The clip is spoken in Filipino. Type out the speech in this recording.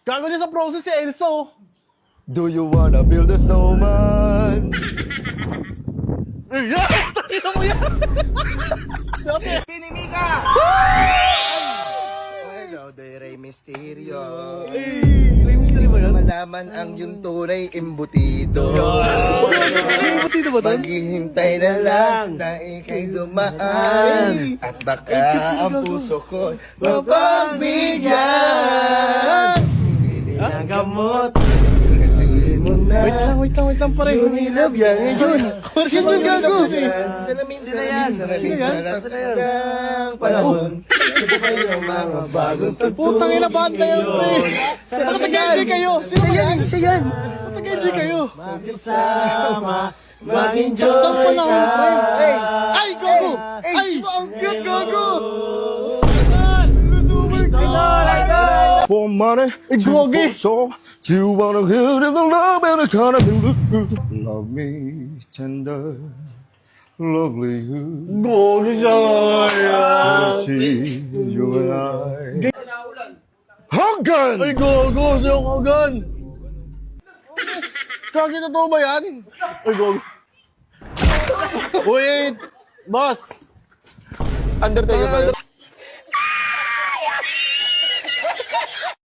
Gago niya sa process si Elso. Do you wanna build a snowman? Ayan! Tingnan mo yan! Sabi! Pinimika! Hello, de Rey Mysterio. Ay, mystery ba yan? Malaman ang yung tunay imbutido. Butito ba to? Maghihintay na lang na ikay dumaan. At baka ang puso ko mapagbigyan. Bibili ng gamot. Pagkatili mo na. Wait lang pare. Unilab yan. Yun yung gago. Salamin, Sila yan. ng panahon. Gusto pa yung mga bagong Putang ina banda yan, pre. Nakatag-NG kayo. Sino ba yan? Siya yan. Nakatag-NG kayo. Magkasama, Ang mag-enjoy panahon, pre. ka. Ay, gogo! Ay, ang cute, gogo! For money, Gogi! so you wanna hear the love and the kind of love me tender, lovely you. Gogi siya. See you and I. Hogan! Ay, gogo! Siya yung Hogan! Kagi, totoo ba yan? Ay, gogo. Wait! Boss! Undertaker ba yun?